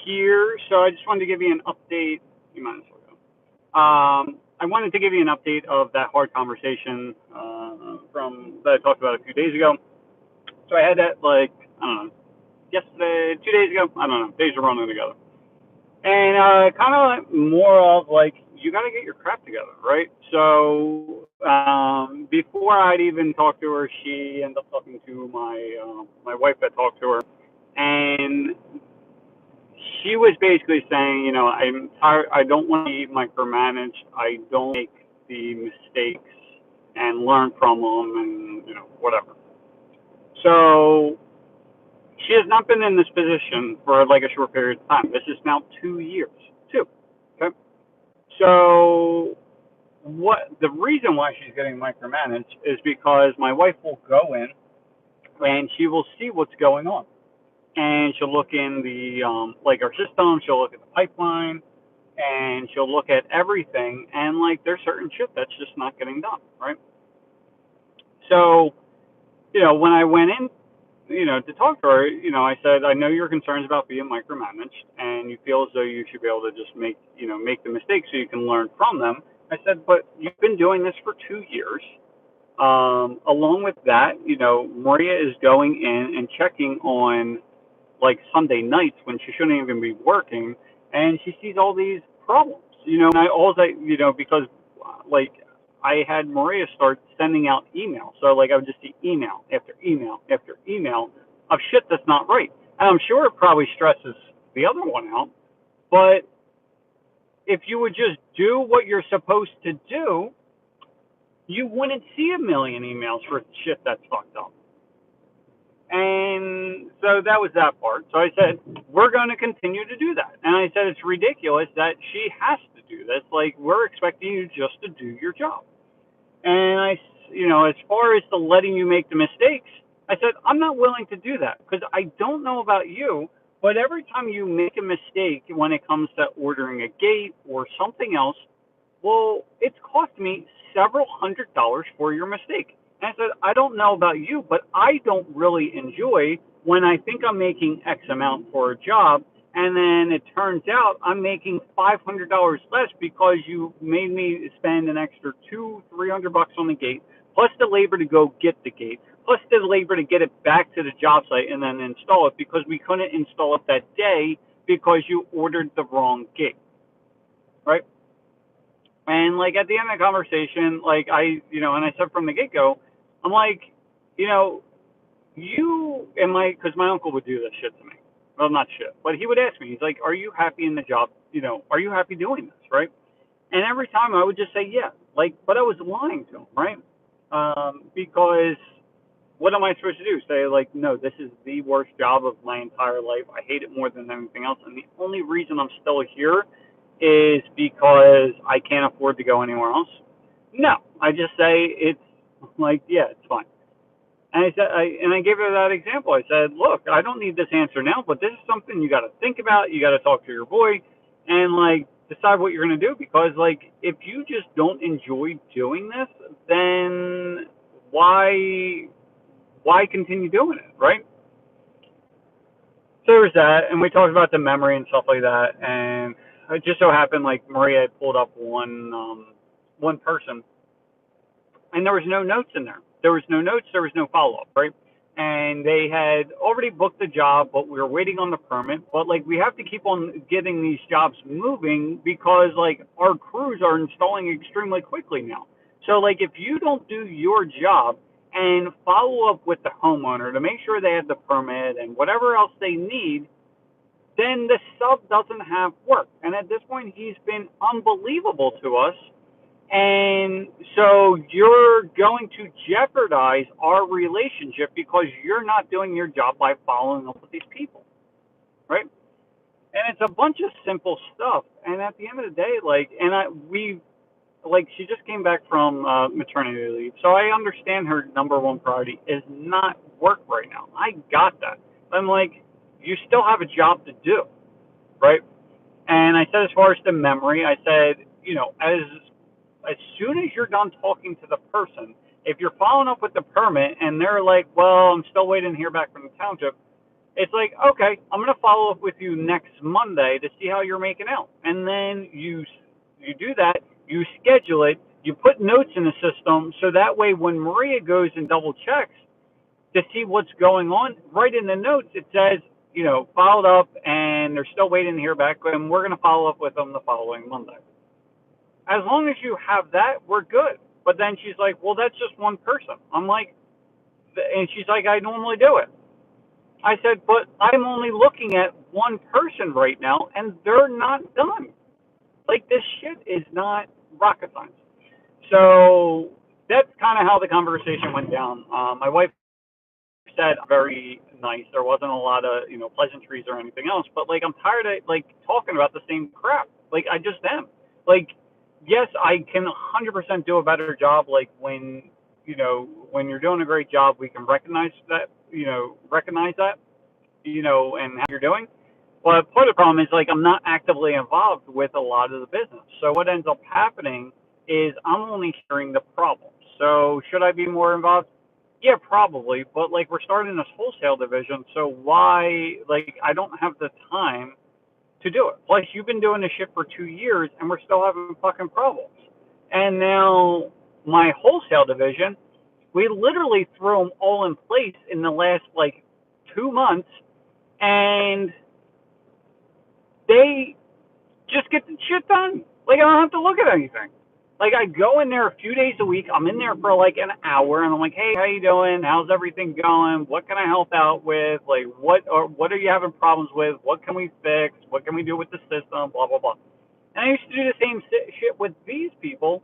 here. So I just wanted to give you an update. You might as well go. I wanted to give you an update of that hard conversation from that I talked about a few days ago. So I had that like I don't know yesterday, 2 days ago. I don't know. Days are running together, and kind of like more of like you got to get your crap together, right? So before I'd even talk to her, she ended up talking to my wife that talked to her, and she was basically saying, I'm tired. I don't want to be micromanaged. I don't make the mistakes and learn from them, and whatever. So she has not been in this position for like a short period of time. This is now 2 years. Two. Okay. So what the reason why she's getting micromanaged is because my wife will go in and she will see what's going on, and she'll look in the like our system. She'll look at the pipeline, and she'll look at everything. And like there's certain shit that's just not getting done, right? So when I went in, to talk to her, I said, I know your concerns about being micromanaged, and you feel as though you should be able to just make the mistakes so you can learn from them. I said, but you've been doing this for 2 years. Along with that, Maria is going in and checking on like Sunday nights when she shouldn't even be working, and she sees all these problems. And because like I had Maria start sending out emails, so like I would just see email after email after email of shit that's not right, and I'm sure it probably stresses the other one out. But if you would just do what you're supposed to do, you wouldn't see a million emails for shit that's fucked up. And so that was that part. So I said, we're going to continue to do that. And I said, it's ridiculous that she has to do this. Like, we're expecting you just to do your job. And as far as the letting you make the mistakes, I said, I'm not willing to do that because I don't know about you, but every time you make a mistake when it comes to ordering a gate or something else, well, it's cost me several $100s for your mistake. And I said, I don't know about you, but I don't really enjoy when I think I'm making X amount for a job, and then it turns out I'm making $500 less because you made me spend an extra $200-300 on the gate, plus the labor to go get the gate, plus the labor to get it back to the job site and then install it because we couldn't install it that day because you ordered the wrong gate, right? And like at the end of the conversation, like and I said from the get go, I'm like, because my uncle would do this shit to me. Well, not shit, but he would ask me. He's like, "Are you happy in the job? Are you happy doing this?" Right? And every time I would just say, "Yeah." Like, but I was lying to him, right? Because what am I supposed to do? Say like, "No, this is the worst job of my entire life. I hate it more than anything else, and the only reason I'm still here is because I can't afford to go anywhere else." No, I just say it's like, yeah, it's fine. And I gave her that example. I said, look, I don't need this answer now, but this is something you got to think about. You got to talk to your boy, and like decide what you're gonna do because like if you just don't enjoy doing this, then why continue doing it, right? So there's that, and we talked about the memory and stuff like that, and it just so happened like Maria had pulled up one person, and there was no notes in there. There was no notes. There was no follow up, right? And they had already booked the job, but we were waiting on the permit. But like we have to keep on getting these jobs moving because like our crews are installing extremely quickly now. So like if you don't do your job and follow up with the homeowner to make sure they have the permit and whatever else they need, then the sub doesn't have work. And at this point, he's been unbelievable to us. And so you're going to jeopardize our relationship because you're not doing your job by following up with these people, right? And it's a bunch of simple stuff. And at the end of the day, like, and she just came back from maternity leave, so I understand her number one priority is not work right now. I got that. I'm like, you still have a job to do, right? And I said, as far as the memory, I said, as soon as you're done talking to the person, if you're following up with the permit and they're like, well, I'm still waiting to hear back from the township, It's like, okay, I'm going to follow up with you next Monday to see how you're making out. And then you do that, you schedule it, you put notes in the system so that way when Maria goes and double checks to see what's going on, right in the notes it says, followed up and they're still waiting to hear back and we're going to follow up with them the following Monday. As long as you have that, we're good. But then she's like, well, that's just one person. I'm like, and she's like, I normally do it. I said, but I'm only looking at one person right now, and they're not done. Like, this shit is not rocket science. So that's kind of how the conversation went down. My wife said very nice. There wasn't a lot of pleasantries or anything else, but like I'm tired of like talking about the same crap. Like I just am. Like yes, I can 100% do a better job. Like when you're doing a great job, we can recognize that and how you're doing. But part of the problem is like I'm not actively involved with a lot of the business. So what ends up happening is I'm only hearing the problems. So should I be more involved? Yeah, probably. But like we're starting this wholesale division, so why like I don't have the time to do it. Plus you've been doing this shit for 2 years and we're still having fucking problems. And now my wholesale division, we literally threw them all in place in the last like 2 months, and they just get the shit done. Like I don't have to look at anything. Like I go in there a few days a week. I'm in there for like an hour, and I'm like, hey, how you doing? How's everything going? What can I help out with? Like what are you having problems with? What can we fix? What can we do with the system? Blah blah blah. And I used to do the same shit with these people,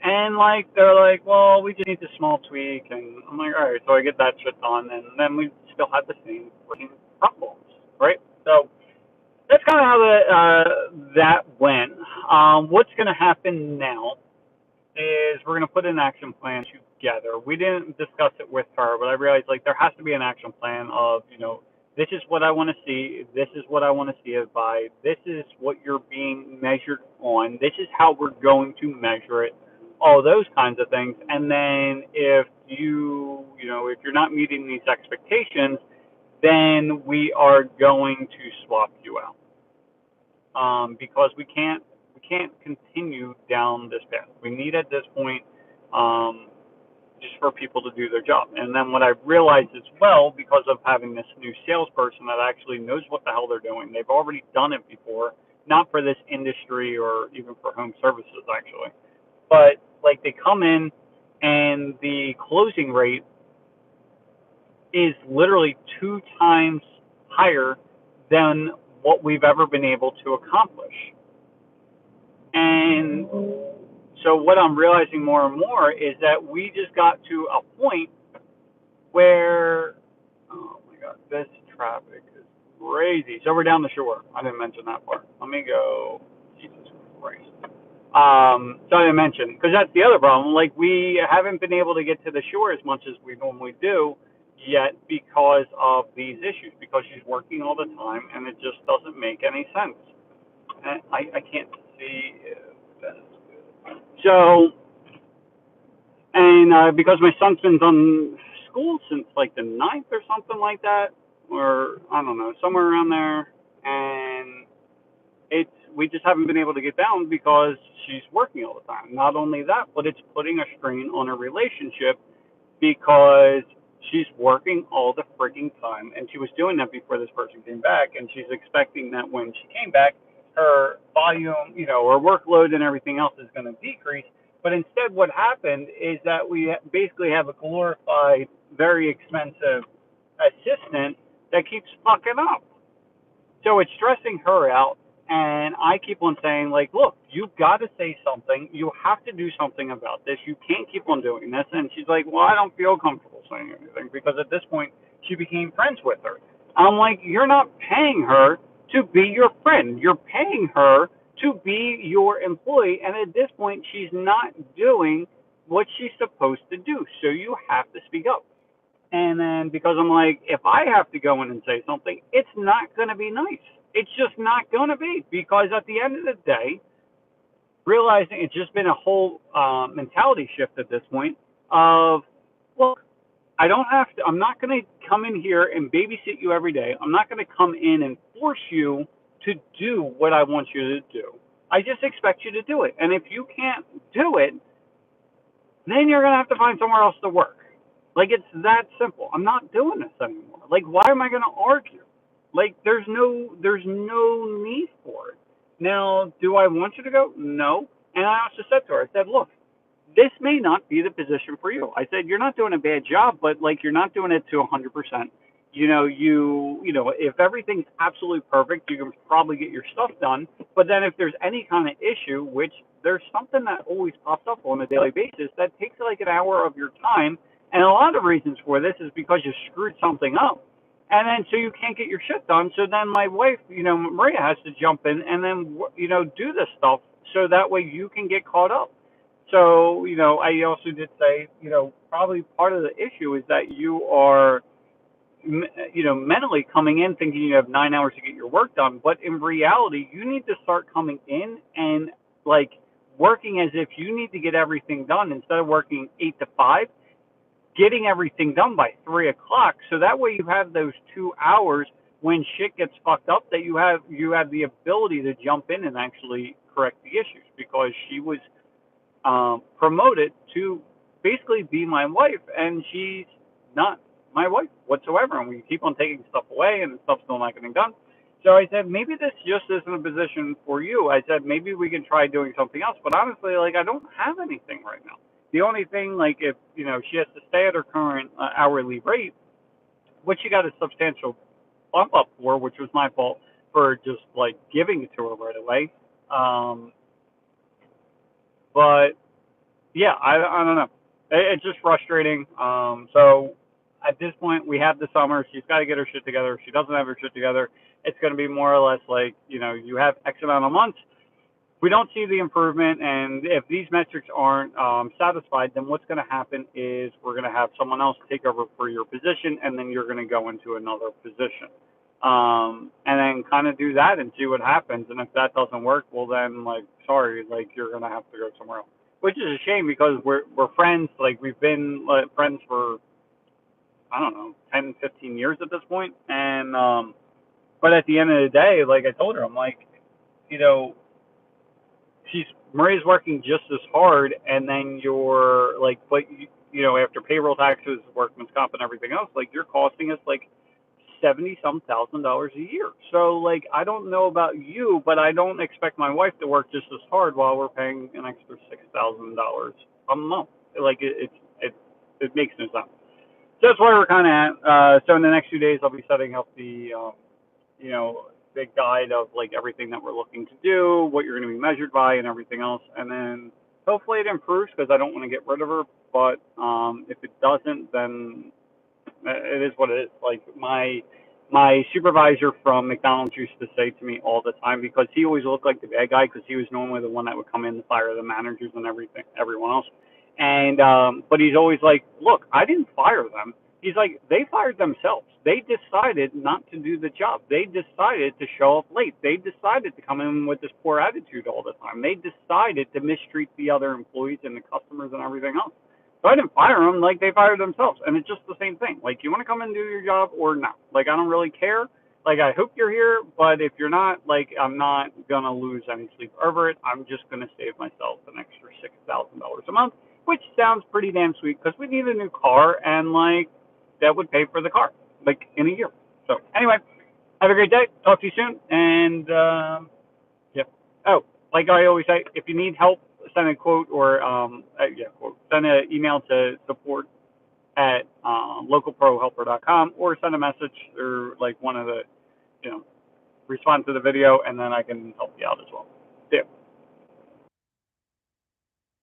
and like they're like, well, we just need a small tweak, and I'm like, all right, so I get that shit done, and then we still have the same freaking problems, right? So that's kind of how that went. What's going to happen now is we're going to put an action plan together. We didn't discuss it with her, but I realized like there has to be an action plan of this is what I want to see, this is what I want to see it by, this is what you're being measured on, this is how we're going to measure it, all those kinds of things. And then if if you're not meeting these expectations, then we are going to swap you out, because we can't continue down this path. We need at this point just for people to do their job. And then what I've realized as well, because of having this new salesperson that actually knows what the hell they're doing, they've already done it before, not for this industry or even for home services actually, but like they come in and the closing rate is literally 2 times higher than what we've ever been able to accomplish. And so what I'm realizing more and more is that we just got to a point where, oh my God, this traffic is crazy. So we're down the shore. I didn't mention that part. Let me go. Jesus Christ. So I didn't mention, because that's the other problem. Like we haven't been able to get to the shore as much as we normally do yet because of these issues, because she's working all the time and it just doesn't make any sense. And I can't see if that's good. So, and because my son's been done school since like the 9th or something like that, or I don't know, somewhere around there, and we just haven't been able to get down because she's working all the time. Not only that, but it's putting a strain on her relationship because she's working all the freaking time, and she was doing that before this person came back, and she's expecting that when she came back, her volume, her workload and everything else is going to decrease. But instead, what happened is that we basically have a glorified, very expensive assistant that keeps fucking up. So it's stressing her out. And I keep on saying, like, look, you've got to say something. You have to do something about this. You can't keep on doing this. And she's like, well, I don't feel comfortable saying anything, because at this point, she became friends with her. I'm like, you're not paying her to be your friend. You're paying her to be your employee. And at this point, she's not doing what she's supposed to do. So you have to speak up. And then because I'm like, if I have to go in and say something, it's not going to be nice. It's just not going to be, because at the end of the day, realizing it's just been a whole mentality shift at this point of, look, I don't have to. I'm not going to come in here and babysit you every day. I'm not going to come in and force you to do what I want you to do. I just expect you to do it. And if you can't do it, then you're going to have to find somewhere else to work. Like, it's that simple. I'm not doing this anymore. Like, why am I going to argue? Like, there's no need for it. Now, do I want you to go? No. And I also said to her, I said, look, this may not be the position for you. I said, you're not doing a bad job, but like, you're not doing it to 100%. If everything's absolutely perfect, you can probably get your stuff done. But then if there's any kind of issue, which there's something that always pops up on a daily basis that takes like an hour of your time. And a lot of reasons for this is because you screwed something up. And then so you can't get your shit done. So then my wife, Maria has to jump in and then, do this stuff so that way you can get caught up. So, I also did say, probably part of the issue is that you are, mentally coming in thinking you have 9 hours to get your work done. But in reality, you need to start coming in and like working as if you need to get everything done instead of working 8 to 5, getting everything done by 3 o'clock. So that way you have those 2 hours when shit gets fucked up that you have the ability to jump in and actually correct the issues because she was promoted to basically be my wife, and she's not my wife whatsoever. And we keep on taking stuff away, and stuff's still not getting done. So I said, maybe this just isn't a position for you. I said, maybe we can try doing something else. But honestly, like, I don't have anything right now. The only thing, like, if, she has to stay at her current hourly rate, which she got a substantial bump up for, which was my fault for just, like, giving it to her right away. But yeah, I don't know. It's just frustrating. So at this point, we have the summer. She's got to get her shit together. If she doesn't have her shit together, it's going to be more or less like, you have X amount of months. We don't see the improvement, and if these metrics aren't satisfied, then what's going to happen is we're going to have someone else take over for your position, and then you're going to go into another position. And then kind of do that and see what happens. And if that doesn't work, well then, like, sorry, like, you're going to have to go somewhere else. Which is a shame because we're friends. Like, we've been friends for, I don't know, 10, 15 years at this point. And but at the end of the day, like I told her, I'm like, you know, Maria's working just as hard, and then you're like, but after payroll taxes, workman's comp, and everything else, like, you're costing us like $70-some thousand a year. So, like, I don't know about you, but I don't expect my wife to work just as hard while we're paying an extra $6,000 a month. Like, it makes no sense. So that's where we're kind of at. So in the next few days, I'll be setting up the big guide of like everything that we're looking to do, what you're going to be measured by, and everything else. And then hopefully it improves because I don't want to get rid of her. But if it doesn't, then it is what it is. Like, my supervisor from McDonald's used to say to me all the time, because he always looked like the bad guy because he was normally the one that would come in and fire the managers and everyone else. And but he's always like, look, I didn't fire them. He's like, they fired themselves. They decided not to do the job. They decided to show up late. They decided to come in with this poor attitude all the time. They decided to mistreat the other employees and the customers and everything else. So I didn't fire them, like, they fired themselves. And it's just the same thing. Like, you want to come and do your job or not? Like, I don't really care. Like, I hope you're here, but if you're not, like, I'm not going to lose any sleep over it. I'm just going to save myself an extra $6,000 a month, which sounds pretty damn sweet because we need a new car, and, like, that would pay for the car, like, in a year. So, anyway, have a great day. Talk to you soon. And, yeah. Oh, like I always say, if you need help, send a quote or, send an email to support at localprohelper.com, or send a message, or like one of the, respond to the video, and then I can help you out as well. See ya.